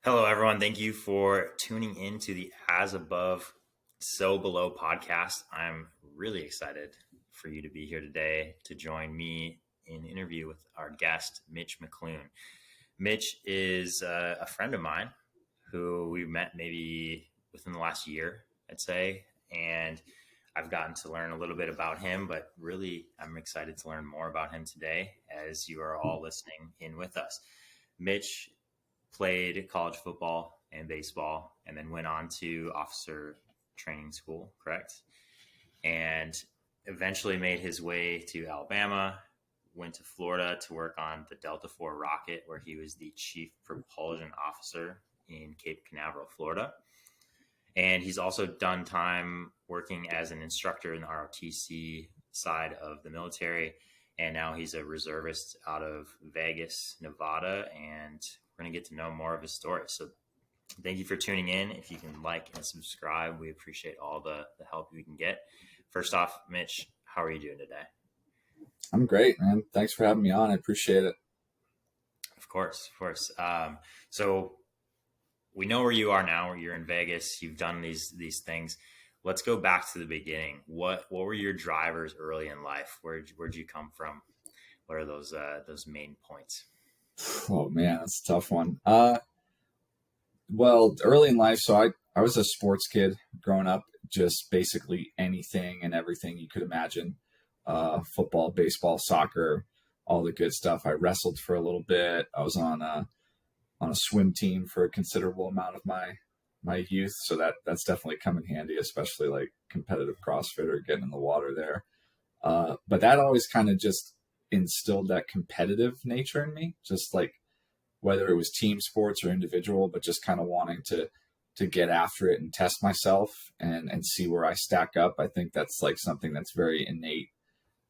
Hello, everyone. Thank you for tuning in to the As Above, So Below podcast. I'm really excited for you to be here today to join me in an interview with our guest, Mitch McClune. Mitch is a friend of mine who we met maybe within the last year, I'd say. And I've gotten to learn a little bit about him, but really I'm excited to learn more about him today as you are all listening in with us. Mitch played college football and baseball, and then went on to officer training school, correct? And eventually made his way to Alabama, went to Florida to work on the Delta IV rocket, where he was the Chief Propulsion Officer in Cape Canaveral, Florida. And he's also done time working as an instructor in the ROTC side of the military. And now he's a reservist out of Vegas, Nevada, and we're going to get to know more of his story. So thank you for tuning in. If you can like and subscribe, we appreciate all the help we can get. First off, Mitch, how are you doing today? I'm great, man. Thanks for having me on. I appreciate it. Of course. So we know where you are now. You're in Vegas. You've done these things. Let's go back to the beginning. What were your drivers early in life? Where'd you come from? What are those main points? Oh man, that's a tough one. Well, early in life, so I was a sports kid growing up, just basically anything and everything you could imagine. Football, baseball, soccer, all the good stuff. I wrestled for a little bit. I was on a swim team for a considerable amount of my youth, so that's definitely come in handy, especially like competitive CrossFit or getting in the water there. But that always kind of just instilled that competitive nature in me, just like whether it was team sports or individual, but just kind of wanting to get after it and test myself and see where I stack up. I think that's like something that's very innate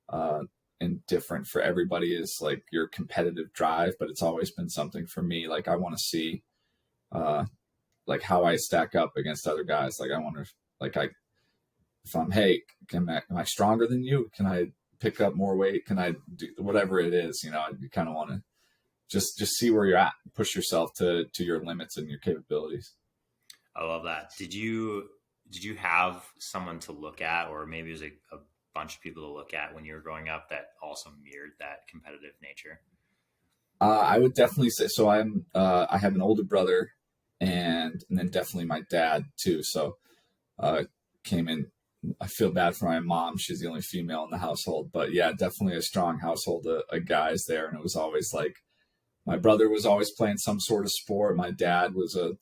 and different for everybody, is like your competitive drive, but it's always been something for me. Like I want to see like how I stack up against other guys. Like I wonder if I'm, hey, am I stronger than you? Can I pick up more weight? Can I do whatever it is? You kind of want to just see where you're at, push yourself to your limits and your capabilities. I love that. Did you have someone to look at, or maybe it was a bunch of people to look at when you were growing up that also mirrored that competitive nature? I would definitely say so. I have an older brother, and then definitely my dad too. So came in. I feel bad for my mom. She's the only female in the household, but yeah, definitely a strong household of guys there. And it was always like, my brother was always playing some sort of sport. My dad was a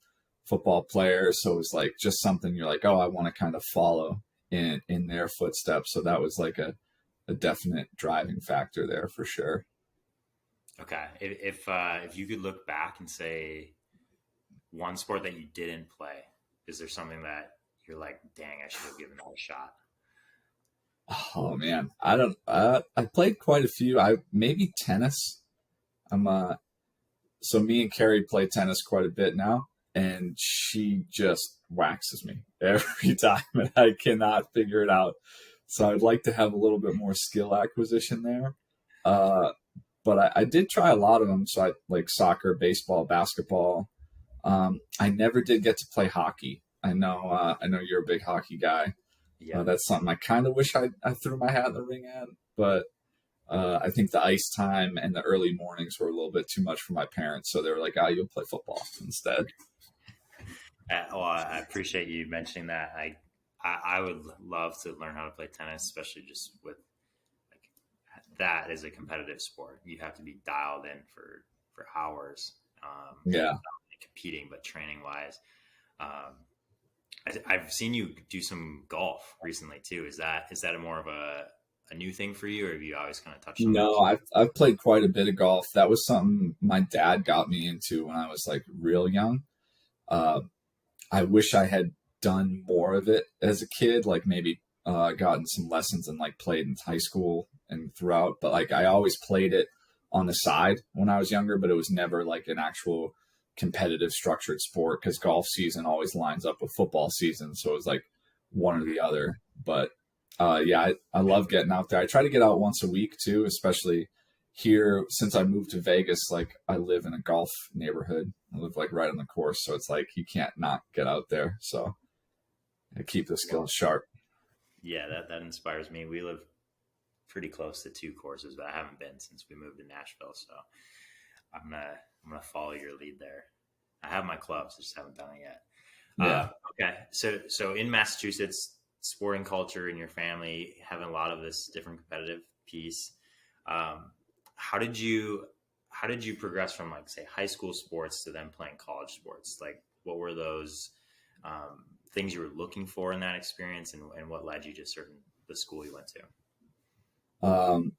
football player. So it was like just something you're like, oh, I want to kind of follow in their footsteps. So that was like a definite driving factor there for sure. Okay. If you could look back and say one sport that you didn't play, is there something that you're like, dang, I should have given that a shot? Oh man, I don't. I played quite a few. Maybe tennis. So me and Carrie play tennis quite a bit now, and she just waxes me every time, and I cannot figure it out. So I'd like to have a little bit more skill acquisition there. But I did try a lot of them. So I like soccer, baseball, basketball. I never did get to play hockey. I know you're a big hockey guy. Yeah. That's something I kind of wish I threw my hat in the ring at, but I think the ice time and the early mornings were a little bit too much for my parents. So they were like, you'll play football instead. I appreciate you mentioning that. I would love to learn how to play tennis, especially just with like that is a competitive sport. You have to be dialed in for hours. Yeah. Not only competing, but training wise. I've seen you do some golf recently too. Is that more of a new thing for you, or have you always kind of touched on No, that? I've played quite a bit of golf. That was something my dad got me into when I was like real young. I wish I had done more of it as a kid, like maybe gotten some lessons and like played in high school and throughout. But like I always played it on the side when I was younger, but it was never like an actual competitive structured sport, because golf season always lines up with football season. So it was like one or the other. But yeah, I love getting out there. I try to get out once a week too, especially here, since I moved to Vegas, like I live in a golf neighborhood. I live like right on the course. So it's like, you can't not get out there. So I keep the skills sharp. Yeah, that inspires me. We live pretty close to two courses, but I haven't been since we moved to Nashville. So I'm gonna follow your lead there. I have my clubs, just haven't done it yet. Yeah. Okay. So in Massachusetts, sporting culture in your family, having a lot of this different competitive piece. How did you progress from, like, say, high school sports to then playing college sports? Like, what were those things you were looking for in that experience, and what led you to the school you went to?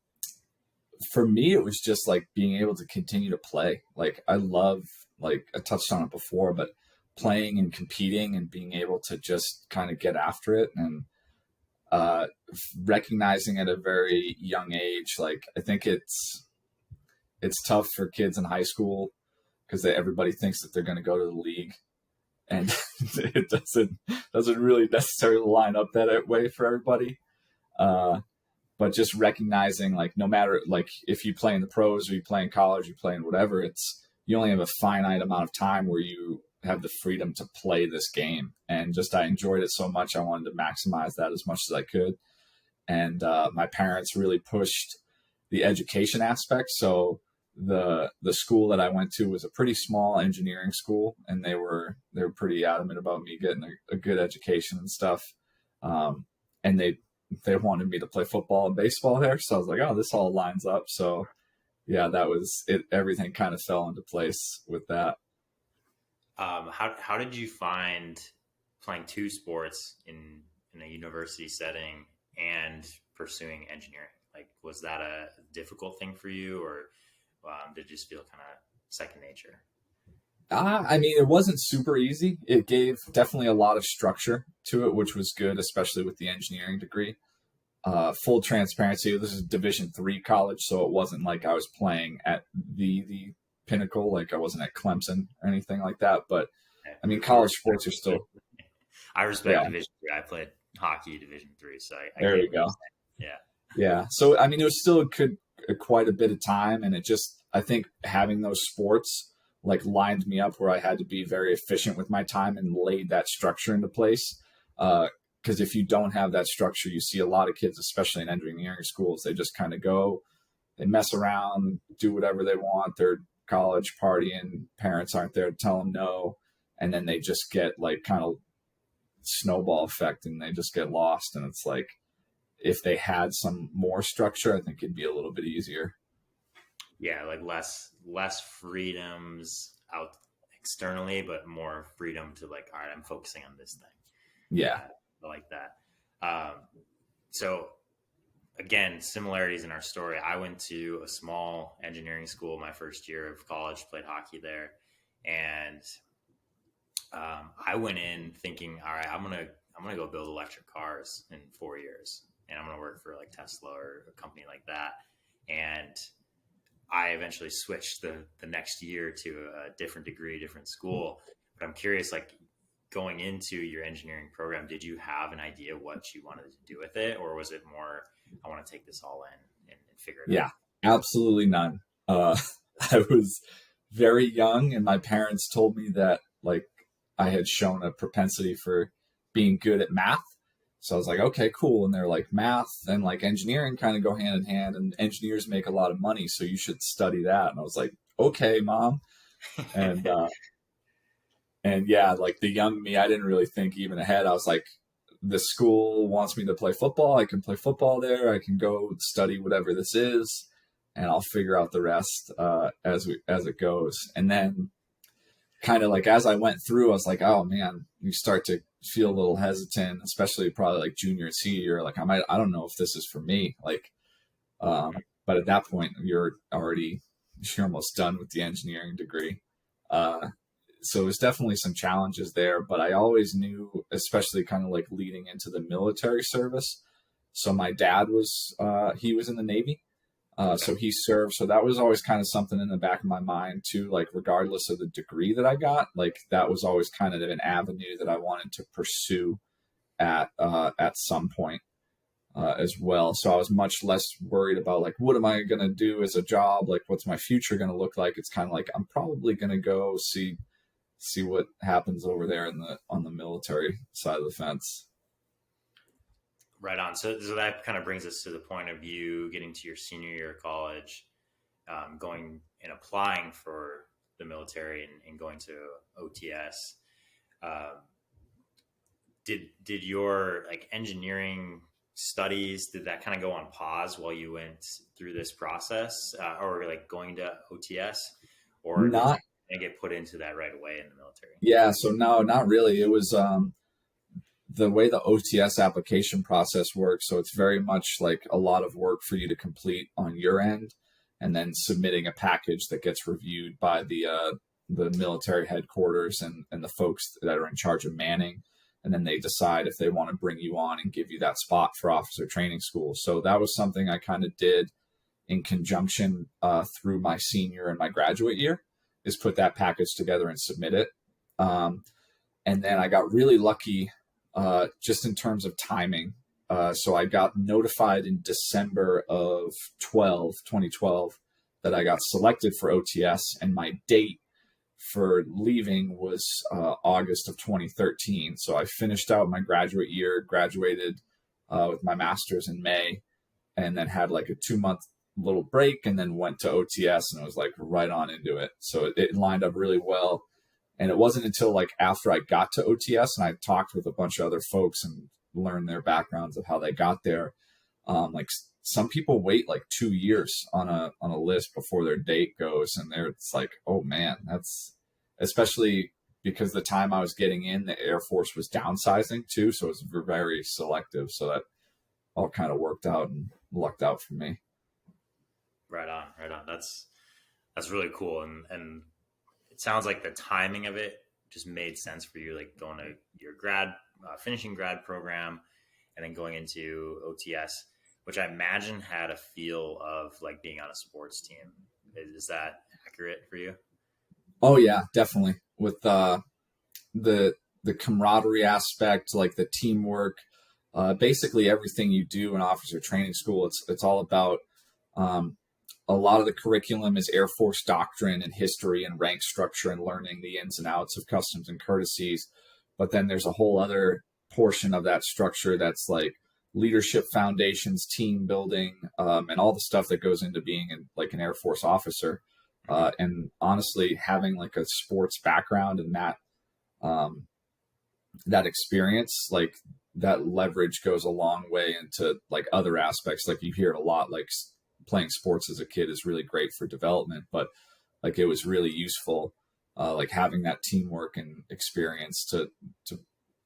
For me, it was just like being able to continue to play. Like I love, like I touched on it before, but playing and competing and being able to just kind of get after it, and recognizing at a very young age, like I think it's tough for kids in high school because everybody thinks that they're going to go to the league, and it doesn't really necessarily line up that way for everybody. But just recognizing, like, no matter, like, if you play in the pros or you play in college, you play in whatever, you only have a finite amount of time where you have the freedom to play this game. And just, I enjoyed it so much. I wanted to maximize that as much as I could. And my parents really pushed the education aspect. So the school that I went to was a pretty small engineering school, and they were pretty adamant about me getting a good education and stuff. And they wanted me to play football and baseball there. So I was like, oh, this all lines up. So yeah, that was it. Everything kind of fell into place with that. How did you find playing two sports in a university setting and pursuing engineering? Like, was that a difficult thing for you, or did it just feel kind of second nature? I mean, it wasn't super easy. It gave definitely a lot of structure to it, which was good, especially with the engineering degree. Full transparency, this is Division III college, so it wasn't like I was playing at the pinnacle, like I wasn't at Clemson or anything like that. But I mean, college sports are still. I respect Division III. I played hockey Division III, so I there we go. Yeah. So I mean, it was still quite a bit of time, and I think having those sports like lined me up where I had to be very efficient with my time and laid that structure into place. Because if you don't have that structure, you see a lot of kids, especially in engineering schools, they just kind of go, they mess around, do whatever they want. They're college partying, parents aren't there to tell them no. And then they just get like kind of snowball effect and they just get lost. And it's like, if they had some more structure, I think it'd be a little bit easier. Yeah, like less freedoms out externally, but more freedom to, like, all right, I'm focusing on this thing. Yeah. I like that. So again, similarities in our story. I went to a small engineering school my first year of college, played hockey there. And I went in thinking, all right, I'm gonna go build electric cars in 4 years, and I'm gonna work for like Tesla or a company like that. And I eventually switched the next year to a different degree, different school. But I'm curious, like, going into your engineering program, did you have an idea what you wanted to do with it, or was it more, I want to take this all in and figure it out? Yeah, absolutely none. I was very young, and my parents told me that, like, I had shown a propensity for being good at math. So I was like, okay, cool. And they're like, math and like engineering kind of go hand in hand, and engineers make a lot of money, so you should study that. And I was like, okay, Mom. And and yeah, like the young me, I didn't really think even ahead. I was like, the school wants me to play football. I can play football there. I can go study whatever this is, and I'll figure out the rest as it goes. And then kind of like as I went through, I was like, oh man, you start to feel a little hesitant, especially probably like junior and senior year. Like I don't know if this is for me. Like, but at that point you're almost done with the engineering degree. So it was definitely some challenges there, but I always knew, especially kind of like leading into the military service. So my dad he was in the Navy. So he served. So that was always kind of something in the back of my mind too, like regardless of the degree that I got, like that was always kind of an avenue that I wanted to pursue at some point. as well. So I was much less worried about like, what am I going to do as a job? Like, what's my future going to look like? It's kind of like, I'm probably going to go see what happens over there on the military side of the fence. Right on. So that kind of brings us to the point of you getting to your senior year of college, going and applying for the military and going to OTS. Did your like engineering studies, did that kind of go on pause while you went through this process, or like going to OTS, or did Not you get put into that right away in the military? Yeah, so no, not really. It was the way the OTS application process works. So it's very much like a lot of work for you to complete on your end, and then submitting a package that gets reviewed by the military headquarters and the folks that are in charge of manning. And then they decide if they want to bring you on and give you that spot for officer training school. So that was something I kind of did in conjunction through my senior and my graduate year, is put that package together and submit it. And then I got really lucky just in terms of timing. So I got notified in December of 2012 that I got selected for OTS, and my date for leaving was August of 2013. So I finished out my graduate year, graduated with my master's in May, and then had like a 2-month little break, and then went to OTS, and I was like right on into it. So it lined up really well. And it wasn't until like after I got to OTS and I talked with a bunch of other folks and learned their backgrounds of how they got there. Like some people wait like 2 years on a list before their date goes, and it's like, oh man, that's especially because the time I was getting in, the Air Force was downsizing too, so it was very selective. So that all kind of worked out and lucked out for me. Right on, right on. That's really cool, and it sounds like the timing of it just made sense for you, like going to your finishing grad program, and then going into OTS, which I imagine had a feel of like being on a sports team. Is that accurate for you? Oh yeah, definitely. With the camaraderie aspect, like the teamwork, basically everything you do in officer training school, it's all about. A lot of the curriculum is Air Force doctrine and history and rank structure and learning the ins and outs of customs and courtesies. But then there's a whole other portion of that structure that's like leadership foundations, team building, and all the stuff that goes into being like an Air Force officer. And honestly, having like a sports background and that experience, like that leverage goes a long way into like other aspects. Like you hear it a lot, like playing sports as a kid is really great for development, but like it was really useful, like having that teamwork and experience to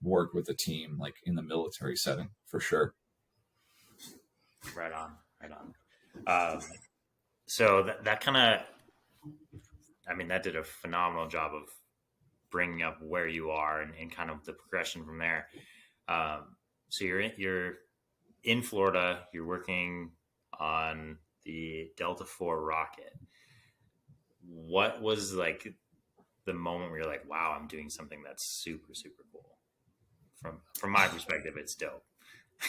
work with a team, like in the military setting, for sure. Right on, right on. So that kind of, I mean, that did a phenomenal job of bringing up where you are and kind of the progression from there. So you're in Florida, you're working on the Delta IV rocket. What was like the moment where you're like, wow, I'm doing something that's super, super cool? From my perspective, it's dope.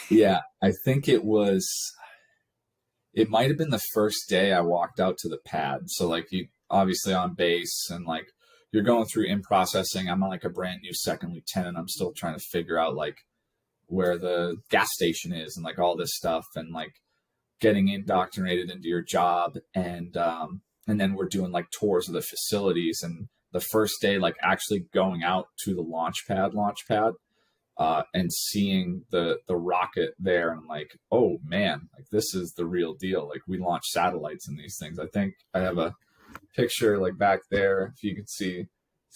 Yeah, I think it might have been the first day I walked out to the pad. So like you obviously on base and like you're going through in processing. I'm on like a brand new second lieutenant. I'm still trying to figure out like where the gas station is and like all this stuff, and like getting indoctrinated into your job. And then we're doing like tours of the facilities, and the first day, like actually going out to the launch pad, and seeing the rocket there, and like, oh man, like this is the real deal. Like we launch satellites in these things. I think I have a picture like back there, if you could see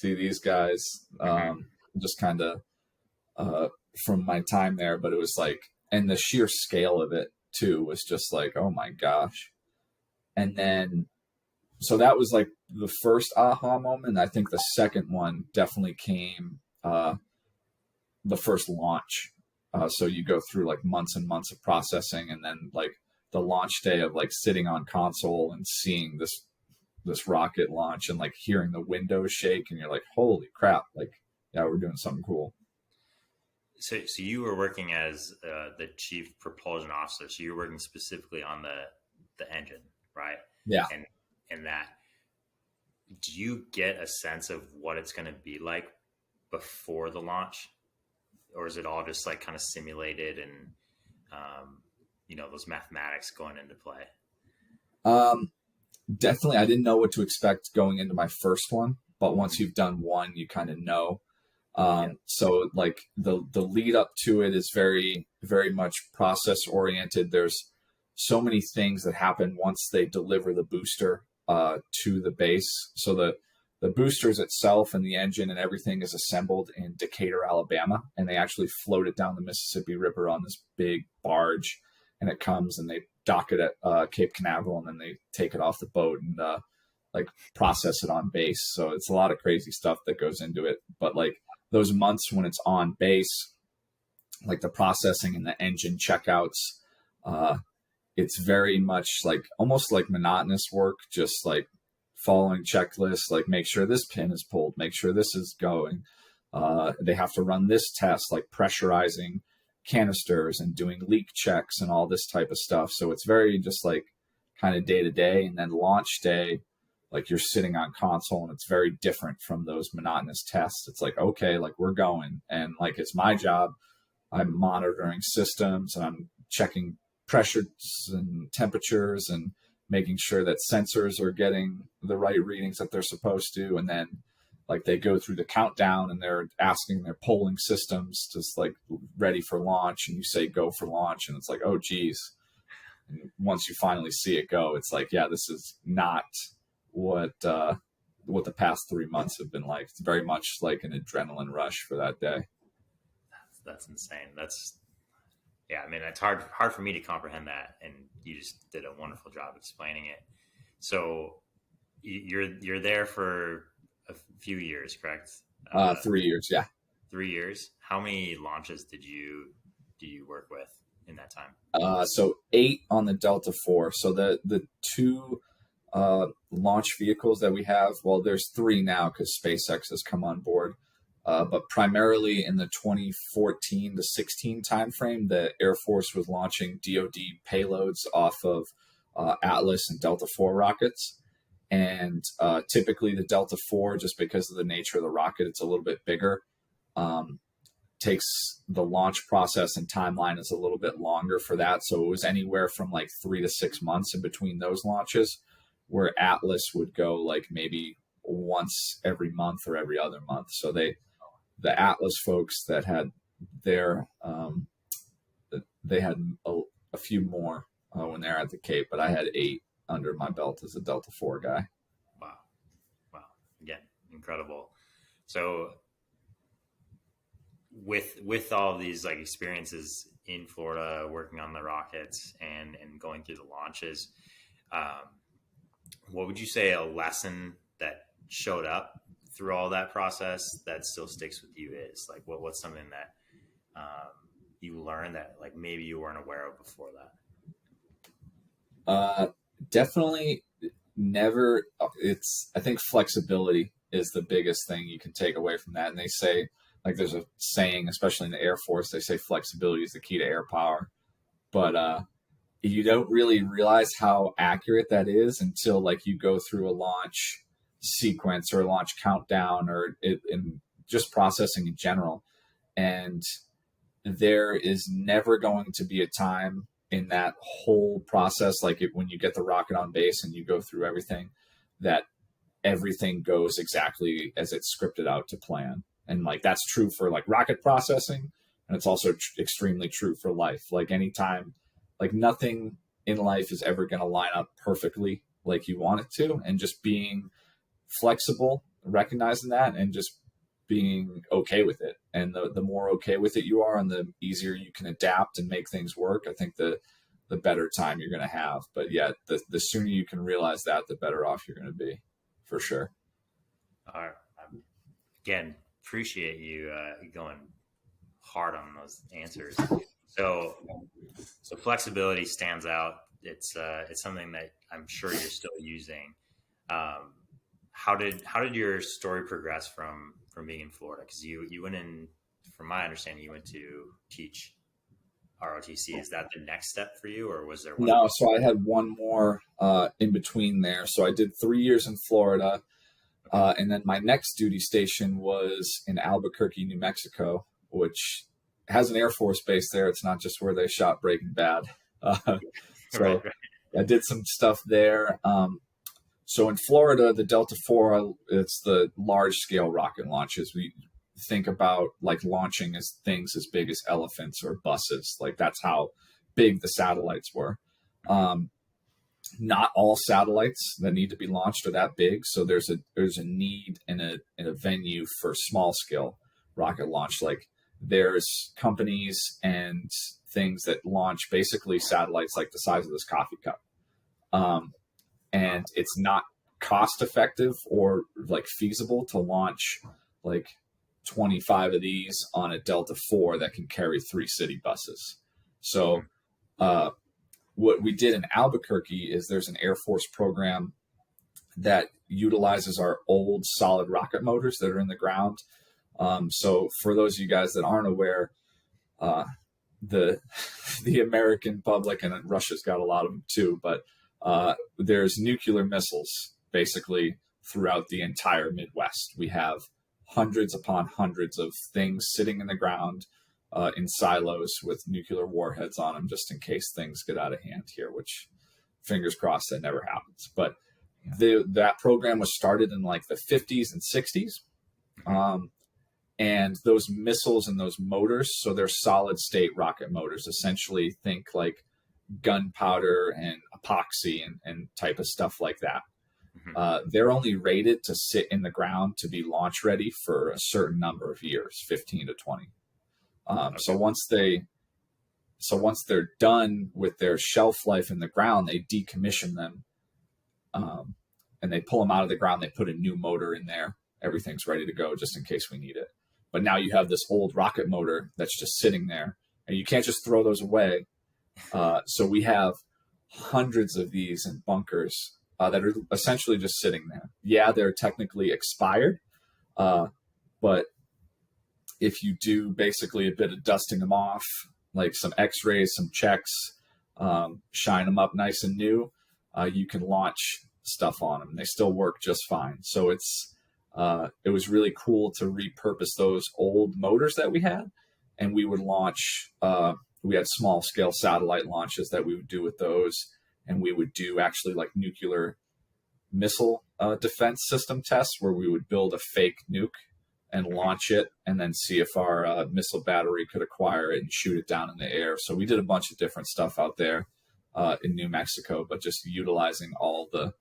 these guys, just kind of from my time there. But it was like, and the sheer scale of it too was just like, oh my gosh. And then so that was like the first aha moment. I think the second one definitely came the first launch. So you go through like months and months of processing, and then like the launch day of like sitting on console and seeing this rocket launch and like hearing the windows shake, and you're like, holy crap, like, yeah, we're doing something cool. So you were working as the Chief Propulsion Officer. So you're working specifically on the engine, right? Yeah. And that, do you get a sense of what it's going to be like before the launch, or is it all just like kind of simulated and those mathematics going into play? Definitely, I didn't know what to expect going into my first one, but once you've done one, you kind of know. So like the lead up to it is very, very much process oriented. There's so many things that happen once they deliver the booster to the base. So the boosters itself and the engine and everything is assembled in Decatur, Alabama, and they actually float it down the Mississippi River on this big barge, and it comes and they dock it at Cape Canaveral, and then they take it off the boat and like process it on base. So it's a lot of crazy stuff that goes into it. But like those months when it's on base, like the processing and the engine checkouts, it's very much like almost like monotonous work, just like following checklists, like make sure this pin is pulled, make sure this is going. They have to run this test, like pressurizing canisters and doing leak checks and all this type of stuff. So it's very just like kind of day to day. And then launch day, like you're sitting on console, and it's very different from those monotonous tests. It's like, okay, like we're going, and like it's my job. I'm monitoring systems and I'm checking pressures and temperatures and making sure that sensors are getting the right readings that they're supposed to. And then like they go through the countdown and they're asking their polling systems just like ready for launch, and you say go for launch, and it's like, oh geez. And once you finally see it go, it's like, yeah, this is not what the past 3 months have been like. It's very much like an adrenaline rush for that day. That's insane. I mean, it's hard for me to comprehend that, and you just did a wonderful job explaining it. So you're there for a few years, correct? 3 years, yeah. 3 years. How many launches do you work with in that time? So 8 on the Delta IV. So the two launch vehicles that we have, well, there's 3 now because SpaceX has come on board. But primarily in the 2014 to 16 timeframe, the Air Force was launching DoD payloads off of Atlas and Delta IV rockets. And typically the Delta IV, just because of the nature of the rocket, it's a little bit bigger, takes the launch process and timeline is a little bit longer for that. So it was anywhere from like 3 to 6 months in between those launches, where Atlas would go like maybe once every month or every other month. So the Atlas folks that had their, they had a few more when they're at the Cape, but I had 8 under my belt as a Delta IV guy. Wow. Again, incredible. So with all of these like experiences in Florida, working on the rockets and going through the launches, what would you say a lesson that showed up through all that process that still sticks with you is? Like what's something that you learned that like maybe you weren't aware of before that? Definitely never. I think flexibility is the biggest thing you can take away from that. And they say, like, there's a saying, especially in the Air Force, they say flexibility is the key to air power. But you don't really realize how accurate that is until like you go through a launch sequence or a launch countdown or in just processing in general. And there is never going to be a time in that whole process, like when you get the rocket on base and you go through everything, that everything goes exactly as it's scripted out to plan. And like that's true for like rocket processing, and it's also extremely true for life. Like anytime, like nothing in life is ever going to line up perfectly like you want it to, and just being flexible, recognizing that, and just being okay with it. And the more okay with it you are, and the easier you can adapt and make things work, I think the better time you're going to have. But yeah, the sooner you can realize that, the better off you're going to be, for sure. All right. Again, appreciate you going hard on those answers. So flexibility stands out. It's something that I'm sure you're still using. How did your story progress from being in Florida? Because you went in from my understanding, you went to teach ROTC. Is that the next step for you, or was there one? No, so I had one more in between there. So I did 3 years in Florida, and then my next duty station was in Albuquerque, New Mexico, which has an Air Force base there. It's not just where they shot Breaking Bad. So Right. I did some stuff there. So in Florida, the Delta IV, it's the large scale rocket launches. We think about like launching as things as big as elephants or buses. Like that's how big the satellites were. Not all satellites that need to be launched are that big. So there's a need in a venue for small scale rocket launch. Like there's companies and things that launch basically satellites like the size of this coffee cup. And it's not cost effective or like feasible to launch like 25 of these on a Delta IV that can carry 3 city buses. So what we did in Albuquerque is there's an Air Force program that utilizes our old solid rocket motors that are in the ground. So for those of you guys that aren't aware, the American public, and Russia's got a lot of them too, but there's nuclear missiles basically throughout the entire Midwest. We have hundreds upon hundreds of things sitting in the ground in silos with nuclear warheads on them, just in case things get out of hand here, which fingers crossed that never happens. But that program was started in like the 50s and 60s. And those missiles and those motors, so they're solid state rocket motors, essentially think like gunpowder and epoxy and type of stuff like that. They're only rated to sit in the ground to be launch ready for a certain number of years, 15 to 20. So once they're done with their shelf life in the ground, they decommission them, and they pull them out of the ground. They put a new motor in there. Everything's ready to go just in case we need it. But now you have this old rocket motor that's just sitting there, and you can't just throw those away. So we have hundreds of these in bunkers that are essentially just sitting there. Yeah, they're technically expired, but if you do basically a bit of dusting them off, like some x-rays, some checks, shine them up nice and new, you can launch stuff on them. They still work just fine. So it was really cool to repurpose those old motors that we had, and we would launch, we had small scale satellite launches that we would do with those, and we would do actually like nuclear missile defense system tests where we would build a fake nuke and launch it and then see if our missile battery could acquire it and shoot it down in the air. So we did a bunch of different stuff out there in New Mexico, but just utilizing all the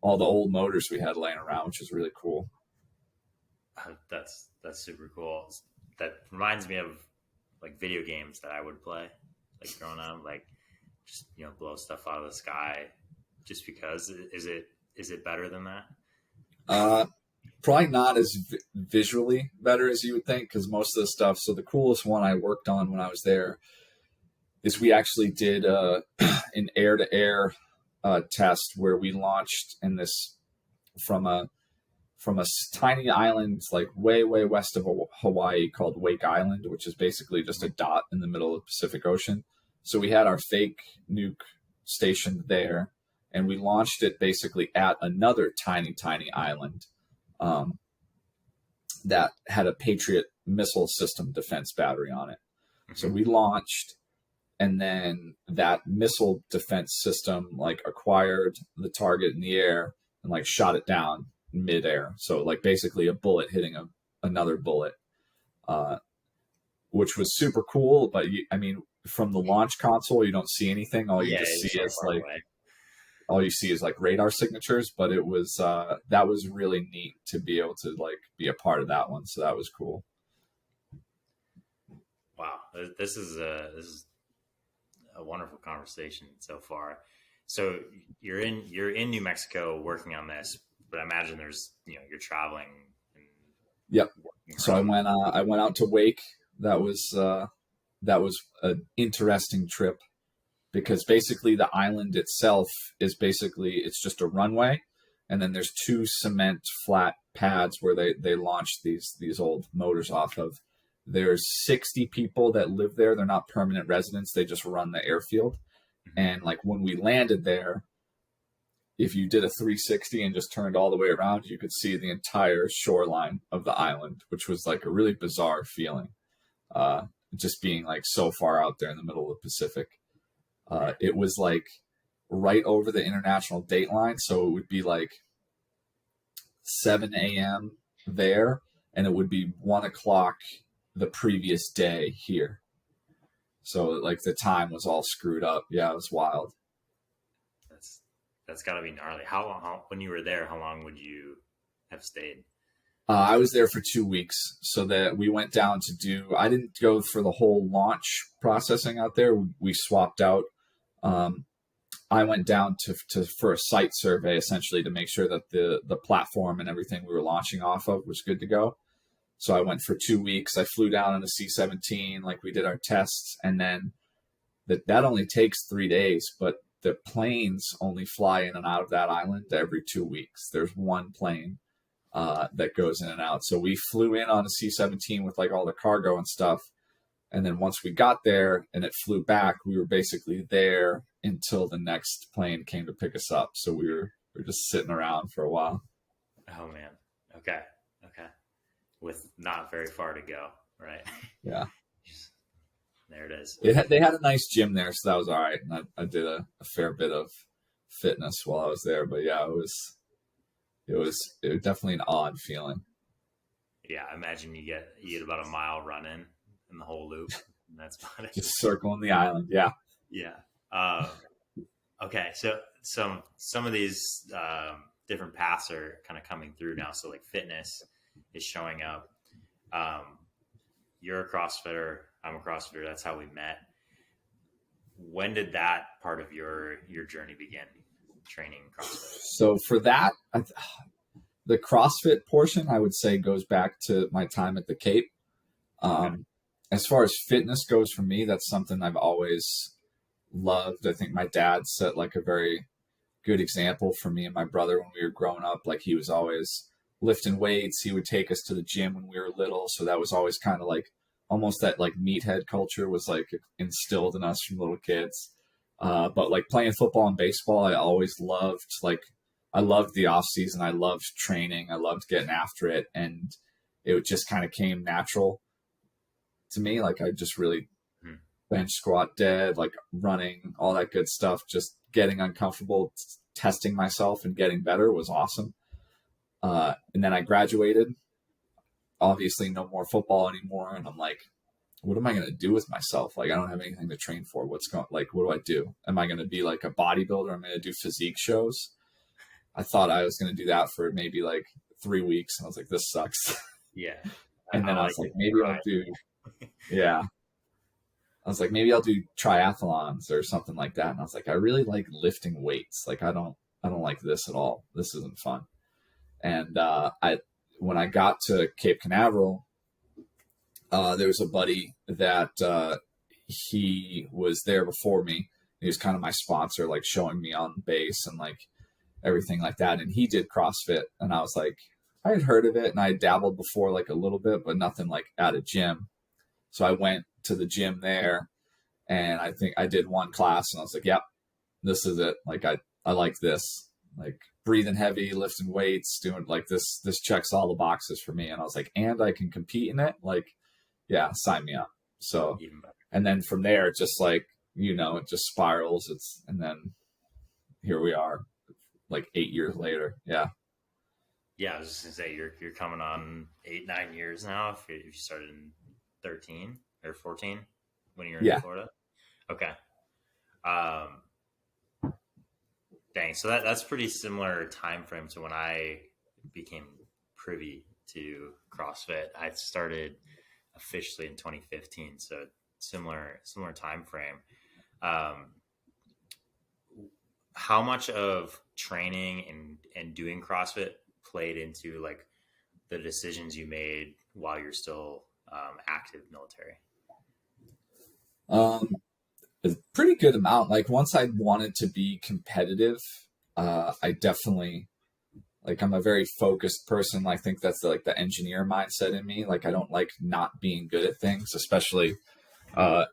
old motors we had laying around, which is really cool. That's super cool. That reminds me of like video games that I would play, like growing up, like just blow stuff out of the sky. Just because, is it better than that? Probably not as visually better as you would think, because most of the stuff. So the coolest one I worked on when I was there is we actually did an air-to-air test where we launched in this from a tiny island like way west of Hawaii called Wake Island, which is basically just a dot in the middle of the Pacific Ocean. So we had our fake nuke stationed there, and we launched it basically at another tiny island that had a Patriot missile system defense battery on it. So we launched, and then that missile defense system like acquired the target in the air and like shot it down midair. So like basically a bullet hitting another bullet, which was super cool. But from the launch console, you don't see anything. All you just see is like radar signatures. But it was that was really neat to be able to like be a part of that one. So that was cool. Wow, this is a wonderful conversation so far. So you're in New Mexico working on this, but I imagine there's you're traveling. Yep. So I went out to Wake. That was an interesting trip, because basically the island itself is it's just a runway, and then there's 2 cement flat pads where they launched these old motors off of. There's 60 people that live there. They're not permanent residents. They just run the airfield. And like when we landed there, if you did a 360 and just turned all the way around, you could see the entire shoreline of the island, which was like a really bizarre feeling. Just being like so far out there in the middle of the Pacific. It was like right over the international date line. So it would be like 7 a.m. there, and it would be 1 o'clock the previous day here. So like the time was all screwed up. Yeah, it was wild. That's gotta be gnarly. How long, when you were there, how long would you have stayed? I was there for 2 weeks, so that we went down to do. I didn't go for the whole launch processing out there. We swapped out. I went down to for a site survey, essentially, to make sure that the platform and everything we were launching off of was good to go. So I went for 2 weeks. I flew down on a C-17, like we did our tests, and then that only takes 3 days, but the planes only fly in and out of that island every 2 weeks. There's one plane that goes in and out. So we flew in on a C-17 with like all the cargo and stuff. And then once we got there and it flew back, we were basically there until the next plane came to pick us up. So we were just sitting around for a while. Oh man. Okay. With not very far to go, right? Yeah. There it is. They had a nice gym there, so that was all right. And I did a fair bit of fitness while I was there. But yeah, it was definitely an odd feeling. Yeah, I imagine you get about a mile running in the whole loop. And that's about it. Just circling the island. Yeah. Yeah. Okay. So some of these different paths are kind of coming through now. So like fitness is showing up. You're a CrossFitter. I'm a CrossFitter. That's how we met. When did that part of your journey begin, training CrossFit? So for that, the CrossFit portion, I would say, goes back to my time at the Cape. As far as fitness goes for me, that's something I've always loved. I think my dad set like a very good example for me and my brother when we were growing up. Like he was always lifting weights. He would take us to the gym when we were little. So that was always kind of like almost that like meathead culture was like instilled in us from little kids. But like playing football and baseball, I always loved, like I loved the off season. I loved training. I loved getting after it. And it just kind of came natural to me. Like I just really bench, squat, dead, like running, all that good stuff, just getting uncomfortable, testing myself and getting better was awesome. And then I graduated, obviously no more football anymore. And I'm like, what am I going to do with myself? Like, I don't have anything to train for. What do I do? Am I going to be like a bodybuilder? Am I going to do physique shows? I thought I was going to do that for maybe like 3 weeks. And I was like, this sucks. Yeah. And then I was like, maybe I'll do, yeah. I was like, maybe I'll do triathlons or something like that. And I was like, I really like lifting weights. Like, I don't like this at all. This isn't fun. And when I got to Cape Canaveral, there was a buddy that he was there before me. He was kind of my sponsor, like showing me on base and like everything like that. And he did CrossFit. And I was like, I had heard of it and I had dabbled before like a little bit, but nothing like at a gym. So I went to the gym there and I think I did one class and I was like, yep, this is it. Like, I like this, like breathing heavy, lifting weights, doing like this checks all the boxes for me. And I was like, and I can compete in it. Like, yeah, sign me up. So, and then from there, just like, it just spirals. And then here we are like 8 years later. Yeah. Yeah. I was just gonna say you're coming on 8-9 years now. If you started in 13 or 14 when you were in Florida. Okay. Dang. So that's pretty similar time frame to when I became privy to CrossFit. I started officially in 2015. So similar time frame. How much of training and doing CrossFit played into like the decisions you made while you're still active military? A pretty good amount. Like once I wanted to be competitive, I definitely Like I'm a very focused person. I think that's like the engineer mindset in me. Like I don't like not being good at things, especially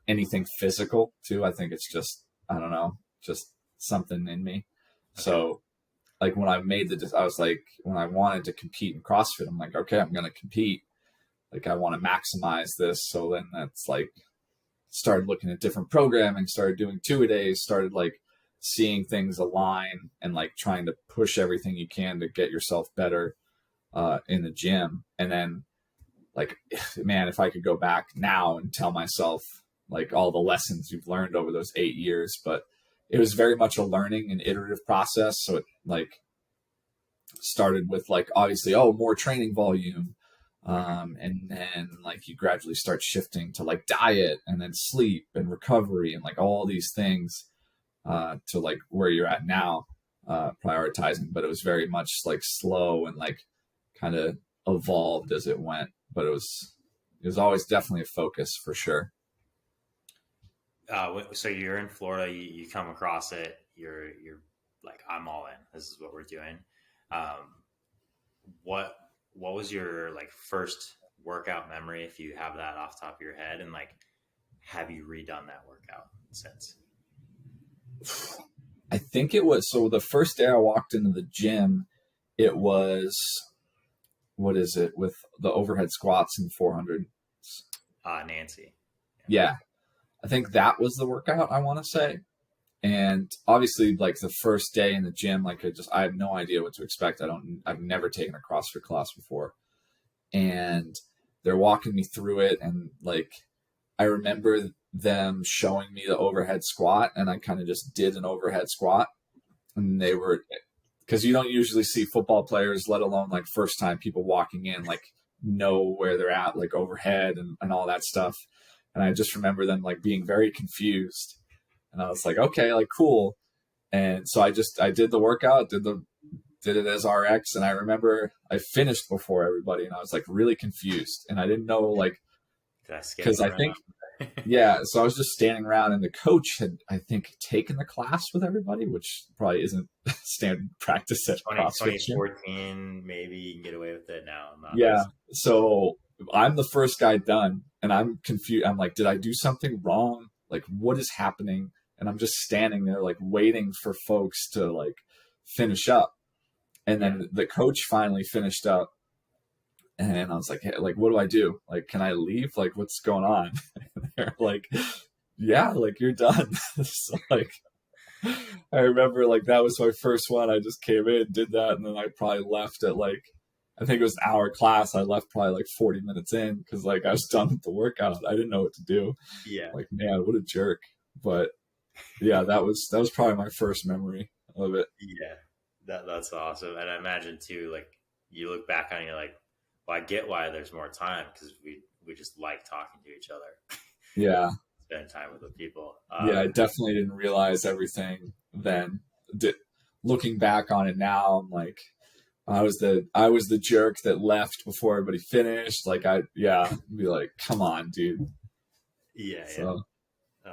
anything physical too. I think it's just, I don't know, just something in me. Okay. So like when I made I was like, when I wanted to compete in CrossFit, I'm like, okay, I'm going to compete. Like I want to maximize this. So then that's like, started looking at different programming, started doing 2-a-days, started like seeing things align and like trying to push everything you can to get yourself better in the gym. And then like, man, if I could go back now and tell myself like all the lessons you've learned over those 8 years, but it was very much a learning and iterative process. So it like started with like, obviously, more training volume. And then like you gradually start shifting to like diet and then sleep and recovery and like all these things to like where you're at now, prioritizing. But it was very much like slow and like kind of evolved as it went. But it was always definitely a focus for sure. So you're in Florida, you come across it, you're like, I'm all in. This is what we're doing. What was your like first workout memory, if you have that off the top of your head, and like, have you redone that workout since? I think it was, so the first day I walked into the gym, it was, what is it, with the overhead squats and 400? Nancy. Yeah. I think that was the workout, I want to say. And obviously like the first day in the gym, like I have no idea what to expect. I've never taken a CrossFit class before. And they're walking me through it. And like, I remember them showing me the overhead squat, and I kind of just did an overhead squat. And they were, because you don't usually see football players, let alone like first time people walking in, like know where they're at, like overhead and all that stuff. And I just remember them like being very confused. And I was like, okay, like cool. And so I did the workout, did it as RX. And I remember I finished before everybody, and I was like really confused. And I didn't know like, because I think, yeah, so I was just standing around, and the coach had, I think, taken the class with everybody, which probably isn't standard practice at CrossFit. 2014, maybe you can get away with it now. Yeah. So I'm the first guy done, and I'm confused. I'm like, did I do something wrong? Like, what is happening? And I'm just standing there, like, waiting for folks to, like, finish up. And then the coach finally finished up. And I was like, hey, like, what do I do? Like, can I leave? Like, what's going on? And they're like, yeah, like, you're done. So, like, I remember, like, that was my first one. I just came in, did that, and then I probably left at, like, I think it was an hour class. I left probably like 40 minutes in because like I was done with the workout. I didn't know what to do. Yeah. Like, man, what a jerk. But yeah, that was probably my first memory of it. Yeah. That's awesome. And I imagine too, like you look back on it, you're like, well, I get why there's more time, because we just like talking to each other. Yeah. Spend time with the people. Yeah, I definitely didn't realize everything then. Looking back on it now, I'm like, I was the jerk that left before everybody finished. Like be like, come on, dude. Yeah, so. Yeah.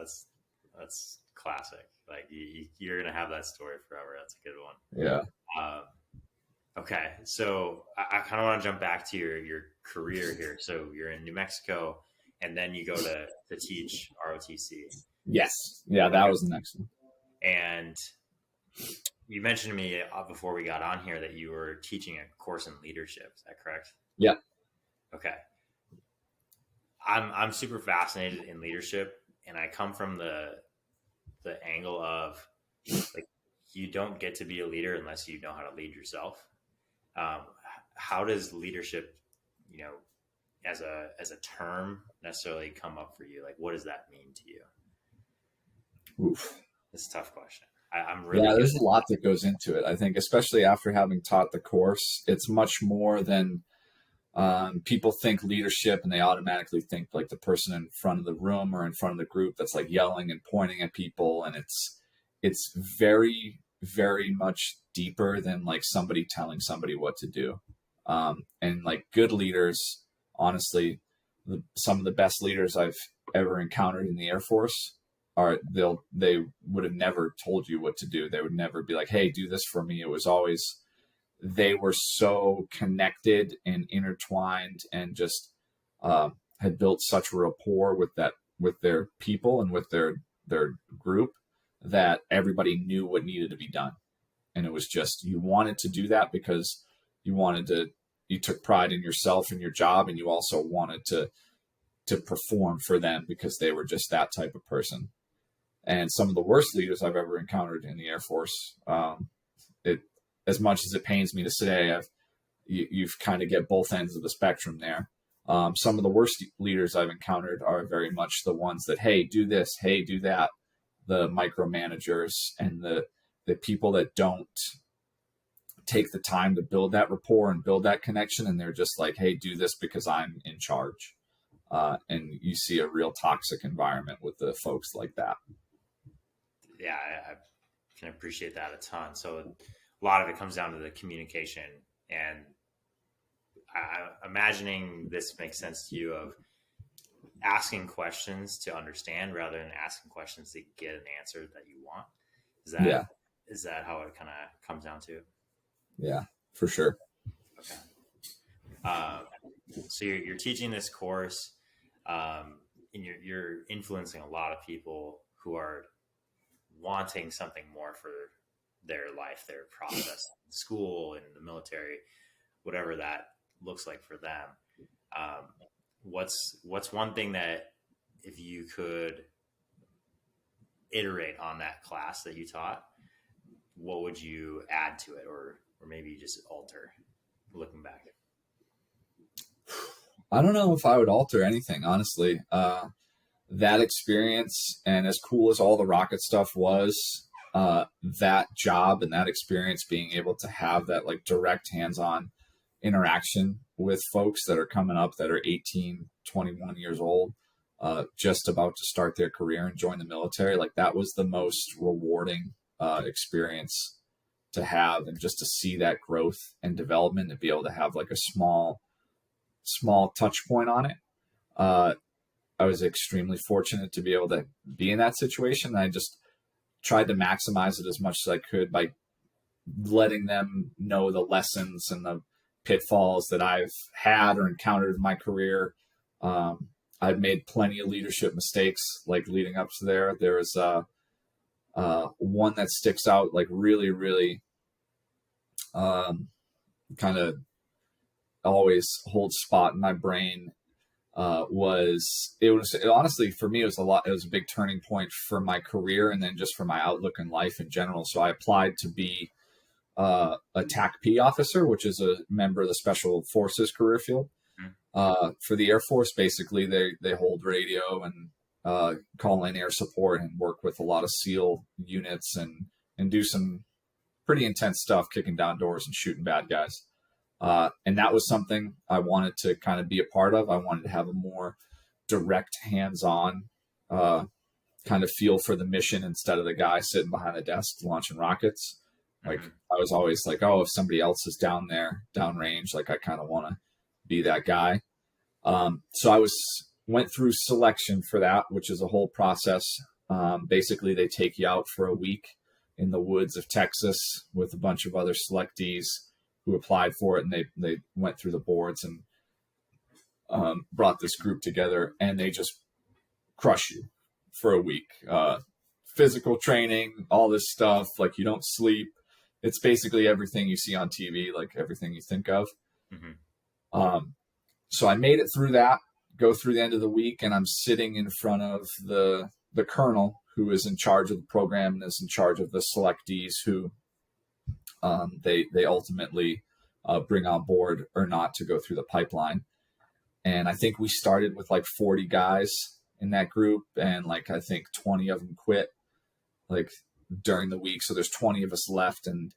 That's classic. Like you're gonna have that story forever. That's a good one. Yeah. Okay, so I kind of want to jump back to your career here. So you're in New Mexico, and then you go to teach ROTC. Yes. Yeah, that was the next one. And you mentioned to me before we got on here that you were teaching a course in leadership. Is that correct? Yeah. Okay. I'm super fascinated in leadership, and I come from the angle of like you don't get to be a leader unless you know how to lead yourself. How does leadership, as a term necessarily come up for you? Like, what does that mean to you? Oof. It's a tough question. I'm really there's a lot that goes into it. I think, especially after having taught the course, it's much more than people think leadership, and they automatically think like the person in front of the room or in front of the group that's like yelling and pointing at people. And it's very, very much deeper than like somebody telling somebody what to do. And like good leaders, honestly, some of the best leaders I've ever encountered in the Air Force they would have never told you what to do. They would never be like, hey, do this for me. It was always they were so connected and intertwined and just had built such rapport with their people and with their group that everybody knew what needed to be done. And it was just, you wanted to do that because you took pride in yourself and your job, and you also wanted to perform for them because they were just that type of person. And some of the worst leaders I've ever encountered in the Air Force, as much as it pains me to say, you've kind of get both ends of the spectrum there. Some of the worst leaders I've encountered are very much the ones that, hey, do this, hey, do that. The micromanagers and the people that don't take the time to build that rapport and build that connection. And they're just like, hey, do this because I'm in charge. And you see a real toxic environment with the folks like that. Yeah, I can appreciate that a ton. So a lot of it comes down to the communication, and imagining this makes sense to you of asking questions to understand rather than asking questions to get an answer that you want. Is that how it kind of comes down to? Yeah, for sure. Okay. So you're teaching this course, and you're influencing a lot of people who are wanting something more for their life, their process, school and the military, whatever that looks like for them. What's one thing that, if you could iterate on that class that you taught, what would you add to it, or maybe just alter looking back? I don't know if I would alter anything, honestly. That experience, and as cool as all the rocket stuff was, that job and that experience, being able to have that like direct hands-on interaction with folks that are coming up that are 18, 21 years old, just about to start their career and join the military, like that was the most rewarding experience to have, and just to see that growth and development, to be able to have like a small touch point on it. I was extremely fortunate to be able to be in that situation. I just tried to maximize it as much as I could by letting them know the lessons and the pitfalls that I've had or encountered in my career. I've made plenty of leadership mistakes, like leading up to there. There was one that sticks out, like really, really kind of always holds spot in my brain. Honestly, for me, it was a big turning point for my career, and then just for my outlook in life in general. So I applied to be a TAC-P officer, which is a member of the Special Forces career field. For the Air Force, basically, they hold radio and call in air support and work with a lot of SEAL units and do some pretty intense stuff, kicking down doors and shooting bad guys. And that was something I wanted to kind of be a part of. I wanted to have a more direct, hands-on kind of feel for the mission, instead of the guy sitting behind the desk launching rockets. Like, I was always like, oh, if somebody else is down there, downrange, like I kind of want to be that guy. So I went through selection for that, which is a whole process. Basically, they take you out for a week in the woods of Texas with a bunch of other selectees who applied for it, and they went through the boards and brought this group together, and they just crush you for a week. Physical training, all this stuff, like you don't sleep. It's basically everything you see on TV, like everything you think of. So I made it through that, go through the end of the week, and I'm sitting in front of the colonel who is in charge of the program and is in charge of the selectees who they ultimately bring on board or not to go through the pipeline. And I think we started with like 40 guys in that group, and like I think 20 of them quit like during the week. So there's 20 of us left, and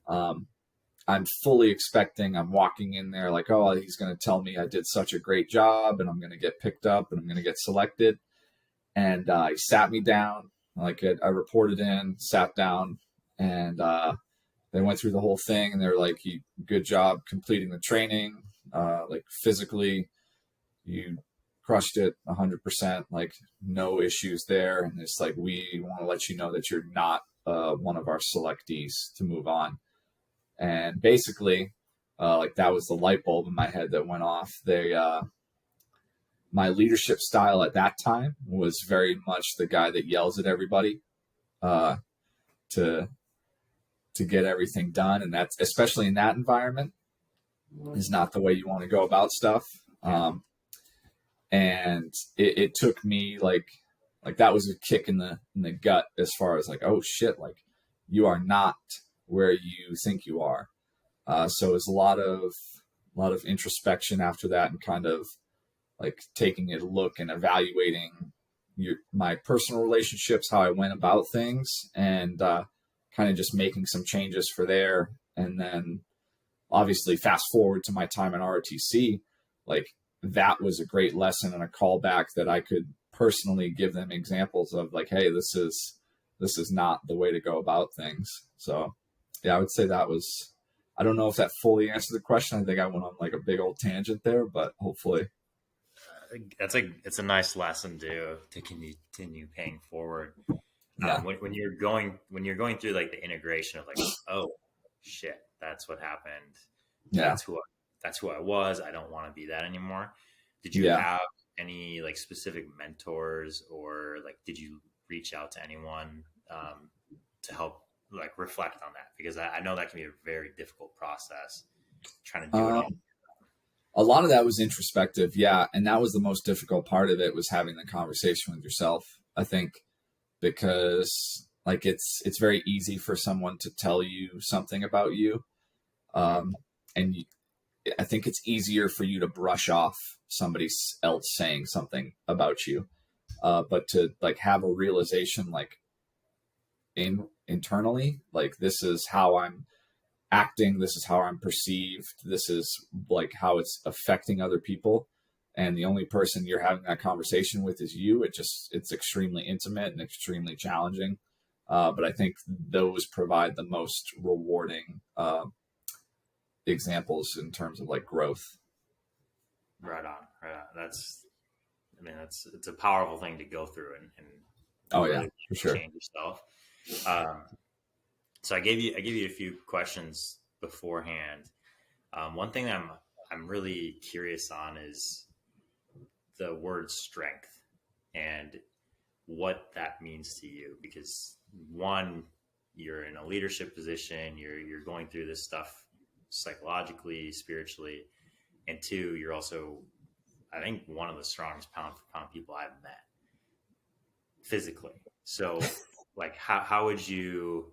I'm fully expecting, I'm walking in there like, oh, he's going to tell me I did such a great job and I'm going to get picked up and I'm going to get selected. And he sat me down, like I reported in, sat down, and they went through the whole thing, and they're like, good job completing the training. Like physically, you crushed it 100%, like no issues there. And it's like, we want to let you know that you're not one of our selectees to move on. And basically, like that was the light bulb in my head that went off. My leadership style at that time was very much the guy that yells at everybody uh, to get everything done, and that's especially in that environment is not the way you want to go about stuff. And it took me like that was a kick in the gut as far as like, oh shit, like you are not where you think you are. So it's a lot of introspection after that, and kind of like taking a look and evaluating my personal relationships, how I went about things, and kind of just making some changes for there. And then obviously fast forward to my time in ROTC, like that was a great lesson and a callback that I could personally give them examples of, like, hey, this is not the way to go about things. So yeah, I would say that was, I don't know if that fully answered the question. I think I went on like a big old tangent there, but hopefully. It's a nice lesson to continue paying forward. Yeah. When you're going through like the integration of like, oh shit, that's what happened. Yeah. That's who I was. I don't want to be that anymore. Did you have any like specific mentors, or like did you reach out to anyone to help like reflect on that? Because I know that can be a very difficult process trying to do it. A lot of that was introspective. Yeah. And that was the most difficult part of it, was having the conversation with yourself, I think, because like it's very easy for someone to tell you something about you. And I think it's easier for you to brush off somebody else saying something about you. But to like have a realization, like internally, like this is how I'm acting, this is how I'm perceived, this is like how it's affecting other people, and the only person you're having that conversation with is you. It's extremely intimate and extremely challenging, but I think those provide the most rewarding examples in terms of like growth. Right on. It's a powerful thing to go through and oh really, yeah, for sure, change yourself. So I gave you a few questions beforehand. One thing that I'm really curious on is the word strength and what that means to you. Because one, you're in a leadership position, you're going through this stuff psychologically, spiritually, and two, you're also, I think, one of the strongest pound for pound people I've met physically. So like how would you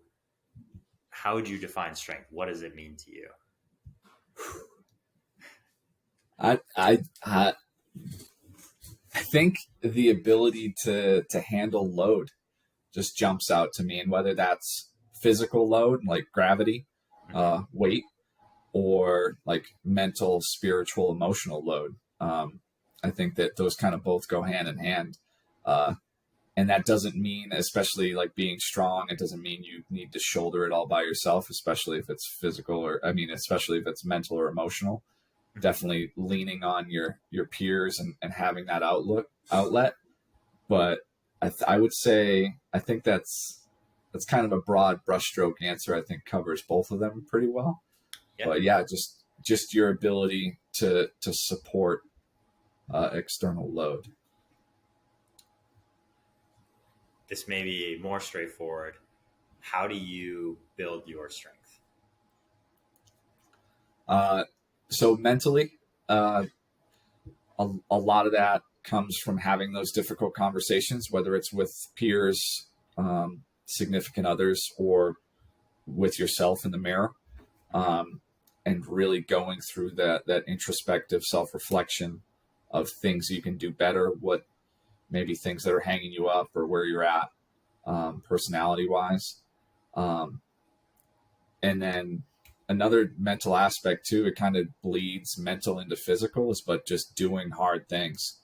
define strength? What does it mean to you? I think the ability to handle load just jumps out to me, and whether that's physical load like gravity, weight, or like mental, spiritual, emotional load. I think that those kind of both go hand in hand. And that doesn't mean, especially like being strong, it doesn't mean you need to shoulder it all by yourself, especially if it's physical, or especially if it's mental or emotional. Definitely leaning on your peers and having that outlet. But I would say, I think that's kind of a broad brushstroke answer. I think covers both of them pretty well. Yeah. But yeah, just your ability to support external load. This may be more straightforward. How do you build your strength? So mentally, a lot of that comes from having those difficult conversations, whether it's with peers, significant others, or with yourself in the mirror, and really going through that introspective self-reflection of things you can do better, what maybe things that are hanging you up, or where you're at personality wise. And then another mental aspect too, it kind of bleeds mental into physical, is but just doing hard things,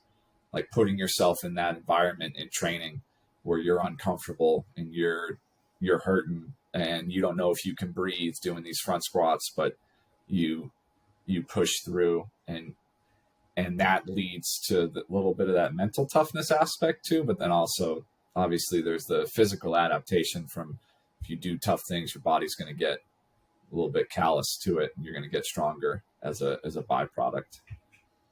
like putting yourself in that environment in training where you're uncomfortable and you're hurting and you don't know if you can breathe doing these front squats, but you push through, and that leads to a little bit of that mental toughness aspect too. But then also, obviously, there's the physical adaptation from, if you do tough things, your body's going to get little bit callous to it, and you're going to get stronger as a byproduct.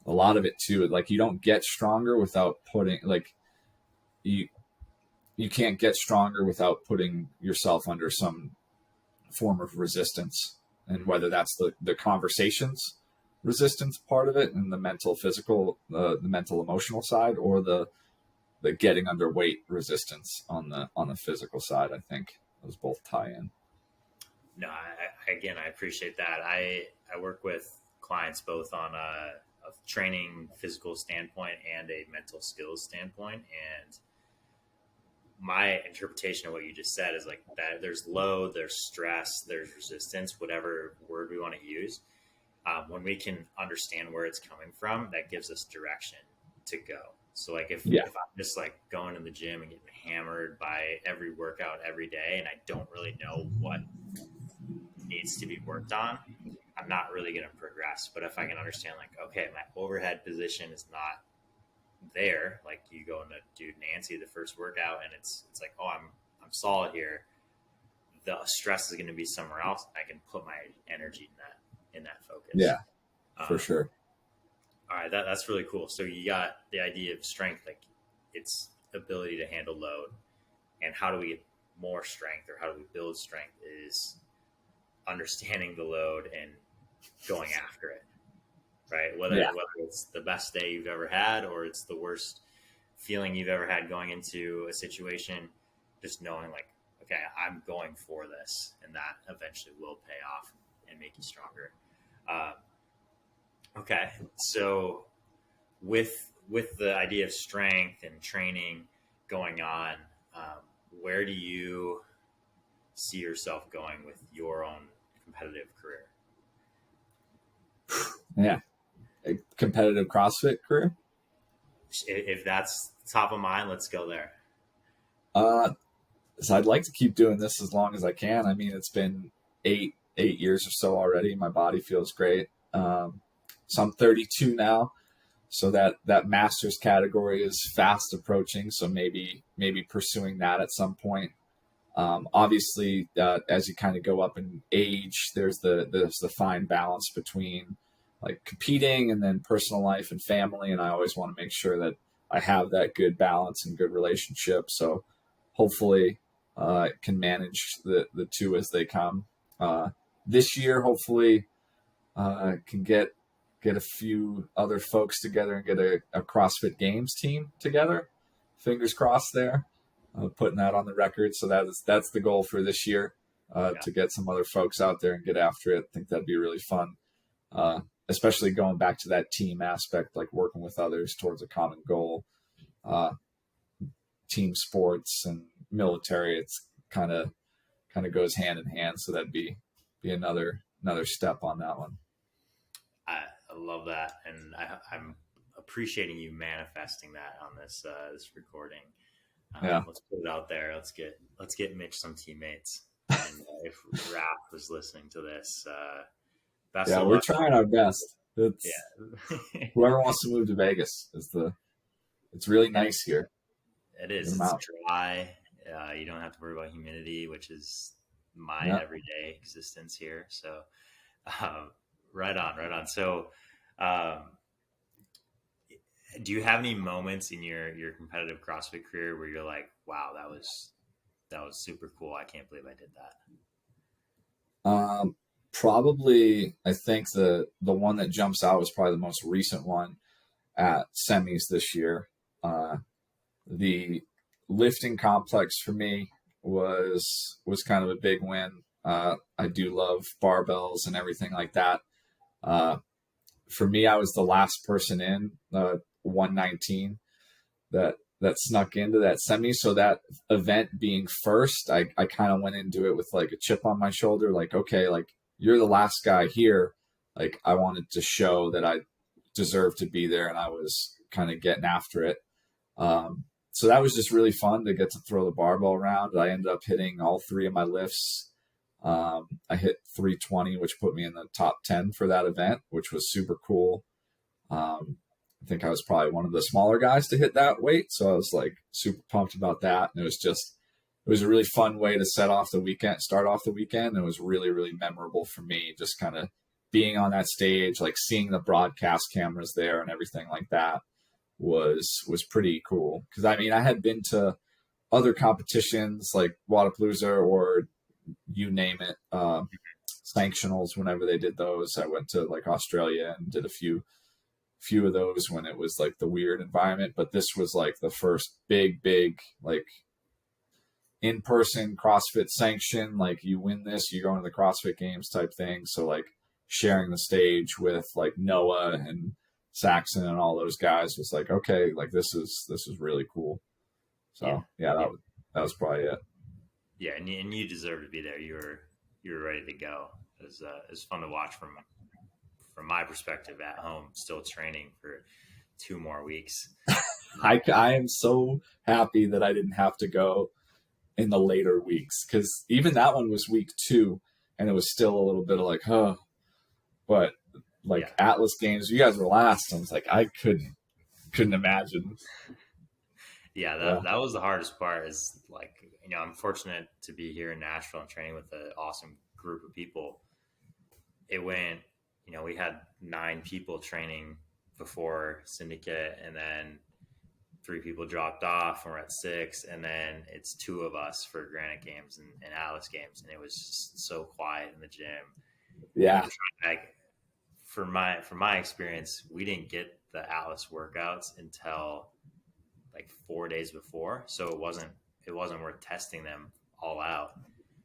A lot of it too, like you don't get stronger without putting like you can't get stronger without putting yourself under some form of resistance, and whether that's the conversations resistance part of it and the mental physical the mental emotional side, or the getting underweight resistance on the physical side. I think those both tie in. No, I appreciate that. I work with clients both on a training physical standpoint and a mental skills standpoint, and my interpretation of what you just said is like that there's load, there's stress, there's resistance, whatever word we want to use. When we can understand where it's coming from, that gives us direction to go. So like if I'm just like going to the gym and getting hammered by every workout every day, and I don't really know what needs to be worked on, I'm not really going to progress. But if I can understand like, okay, my overhead position is not there, like you go into do Nancy the first workout and it's like, oh, I'm solid here, the stress is going to be somewhere else. I can put my energy in that focus. For sure. All right, that's really cool. So you got the idea of strength, like its ability to handle load, and how do we get more strength, or how do we build strength, is understanding the load and going after it. Right? Whether it's the best day you've ever had or it's the worst feeling you've ever had going into a situation, just knowing like, okay, I'm going for this, and that eventually will pay off and make you stronger. Okay. So with the idea of strength and training going on, where do you see yourself going with your own competitive career? Yeah. A competitive CrossFit career? If that's top of mind, let's go there. So I'd like to keep doing this as long as I can. I mean, it's been eight years or so already. My body feels great. So I'm 32 now. So that master's category is fast approaching. So maybe pursuing that at some point. Obviously, as you kind of go up in age, there's the fine balance between like competing and then personal life and family. And I always want to make sure that I have that good balance and good relationship. So hopefully can manage the two as they come. This year, hopefully can get a few other folks together and get a CrossFit Games team together. Fingers crossed there. Putting that on the record. So that's the goal for this year, to get some other folks out there and get after it. I think that'd be really fun. Especially going back to that team aspect, like working with others towards a common goal. Team sports and military, it's kind of goes hand in hand. So that'd be another step on that one. I love that, and I'm appreciating you manifesting that on this recording. Let's put it out there. Let's get Mitch some teammates. And if Raph was listening to this, best of luck. We're trying our best. Whoever wants to move to Vegas it's really nice here. It is. It's dry. You don't have to worry about humidity, which is my everyday existence here. So, right on. So, do you have any moments in your competitive CrossFit career where you're like, wow, that was super cool. I can't believe I did that. Probably, I think the one that jumps out was probably the most recent one at semis this year. The lifting complex for me was kind of a big win. I do love barbells and everything like that. For me, I was the last person in 119 that snuck into that semi. So that event being first, I kind of went into it with like a chip on my shoulder, like, okay, like you're the last guy here. Like I wanted to show that I deserved to be there, and I was kind of getting after it. So that was just really fun to get to throw the barbell around. I ended up hitting all three of my lifts. I hit 320, which put me in the top 10 for that event, which was super cool. I think I was probably one of the smaller guys to hit that weight. So I was like super pumped about that. And it was a really fun way to start off the weekend. It was really, really memorable for me, just kind of being on that stage, like seeing the broadcast cameras there and everything like that was pretty cool. Because I mean, I had been to other competitions like Wodapalooza or you name it, sanctionals whenever they did those. I went to like Australia and did a few of those when it was like the weird environment, but this was like the first big like in-person CrossFit sanction. Like you win this, you go into the CrossFit Games type thing. So like sharing the stage with like Noah and Saxon and all those guys was like, okay, like this is really cool. So that was probably it. Yeah, and you deserve to be there. You were ready to go. It was fun to watch from my perspective at home, still training for 2 more weeks. I am so happy that I didn't have to go in the later weeks, because even that one was week 2 and it was still a little bit of like, huh. But like Atlas Games, you guys were last. I was like, I couldn't imagine. Yeah, that was the hardest part. Is like, I'm fortunate to be here in Nashville and training with an awesome group of people. It went, we had 9 people training before Syndicate, and then 3 people dropped off, and we're at 6, and then it's 2 of us for Granite Games and Atlas Games, and it was just so quiet in the gym. Yeah. Like, from my experience, we didn't get the Atlas workouts until like 4 days before, so it wasn't worth testing them all out.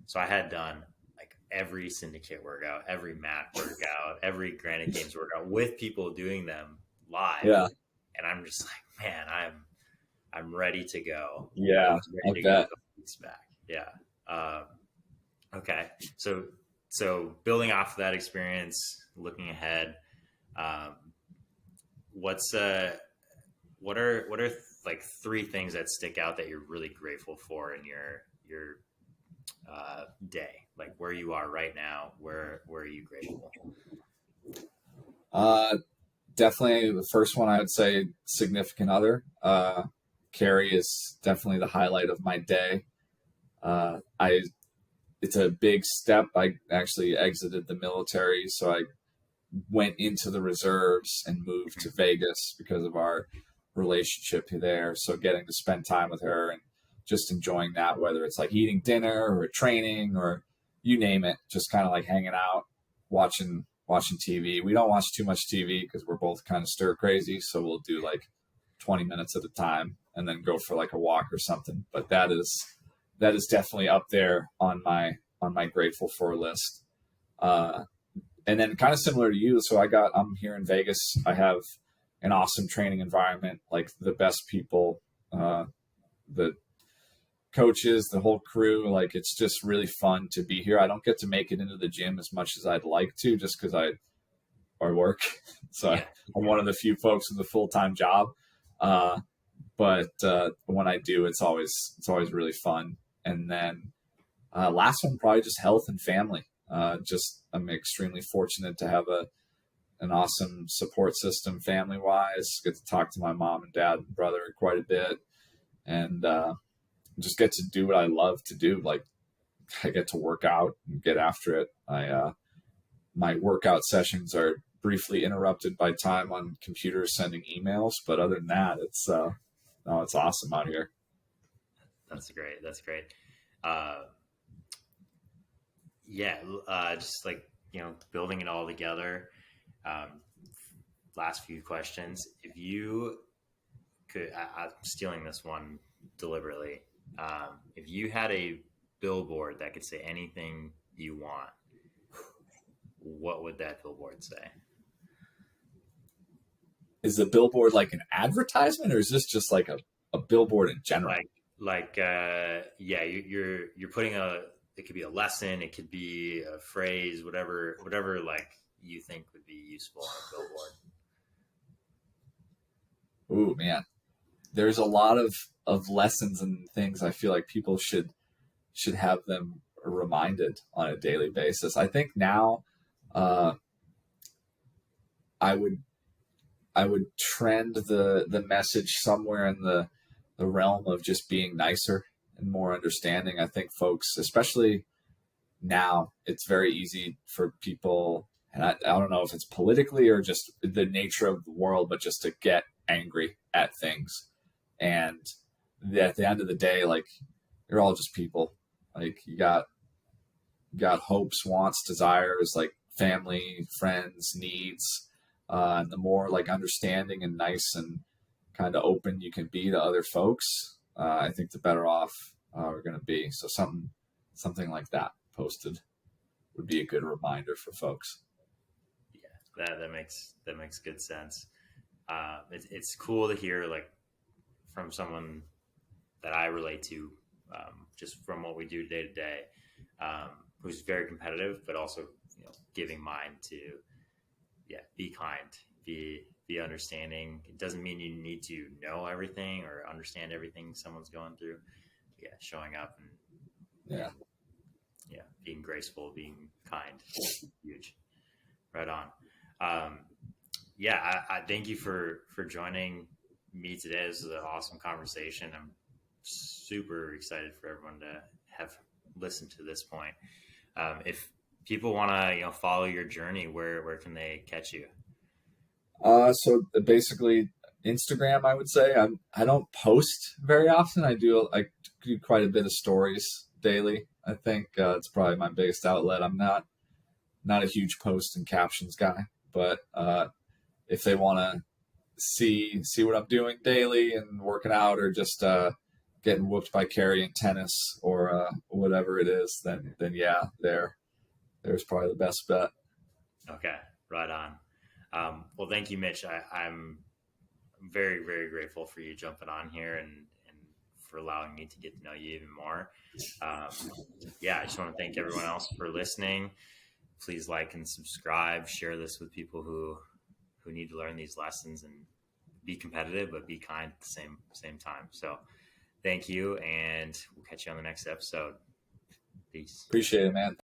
So I had done like every Syndicate workout, every MAC workout, every Granite Games workout with people doing them live. Yeah. And I'm just like, man, I'm ready to go. Yeah, I bet. Back. Yeah. Okay. So building off of that experience, looking ahead, what are like 3 things that stick out that you're really grateful for in your day? Like where you are right now, where are you grateful? Definitely the first one, I would say significant other. Carrie is definitely the highlight of my day. It's a big step. I actually exited the military, so I went into the reserves and moved to Vegas because of our relationship there. So getting to spend time with her and just enjoying that, whether it's like eating dinner or training or you name it, just kind of like hanging out, watching TV. We don't watch too much TV because we're both kind of stir crazy. So we'll do like 20 minutes at a time and then go for like a walk or something. But that is definitely up there on my grateful for list. And then kind of similar to you. So I'm here in Vegas. I have an awesome training environment, like the best people, the coaches, the whole crew. Like it's just really fun to be here. I don't get to make it into the gym as much as I'd like to, just because I work. So I'm one of the few folks with a full-time job. But when I do, it's always really fun. And then last one, probably just health and family. I'm extremely fortunate to have an awesome support system family-wise. Get to talk to my mom and dad and brother quite a bit, and just get to do what I love to do. Like I get to work out and get after it. My workout sessions are briefly interrupted by time on computers sending emails, but other than that, it's awesome out here. That's great. Just like, building it all together. Last few questions. If you could, I'm stealing this one deliberately. If you had a billboard that could say anything you want, what would that billboard say? Is the billboard like an advertisement, or is this just like a billboard in general? You're putting it could be a lesson, it could be a phrase, whatever like you think would be useful on a billboard. Ooh, man. There's a lot of lessons and things I feel like people should have them reminded on a daily basis. I think now I would trend the message somewhere in the realm of just being nicer and more understanding. I think folks, especially now, it's very easy for people, and I don't know if it's politically or just the nature of the world, but just to get angry at things. And at the end of the day, like, you're all just people. Like, you got hopes, wants, desires, like family, friends, needs. And the more like understanding and nice and kind of open you can be to other folks, I think the better off we're going to be. So something like that posted would be a good reminder for folks. Yeah, that makes good sense. It's cool to hear, like, from someone that I relate to, just from what we do day to day, who's very competitive, but also, giving mind to, be kind, be understanding. It doesn't mean you need to know everything or understand everything someone's going through. Showing up and being graceful, being kind, huge. Right on. I thank you for joining me today. This is an awesome conversation. I'm super excited for everyone to have listened to this point. If people want to, follow your journey, where can they catch you? So basically Instagram, I would say. I don't post very often. I do quite a bit of stories daily. I think it's probably my biggest outlet. I'm not a huge post and captions guy, but if they want to see what I'm doing daily and working out, or just getting whooped by Carrie in tennis, or whatever it is, then there's probably the best bet. Okay, right on. Well, thank you, Mitch. I'm very, very grateful for you jumping on here and for allowing me to get to know you even more. I just want to thank everyone else for listening. Please like and subscribe, share this with people who need to learn these lessons and be competitive, but be kind at the same time. So thank you, and we'll catch you on the next episode. Peace. Appreciate it, man.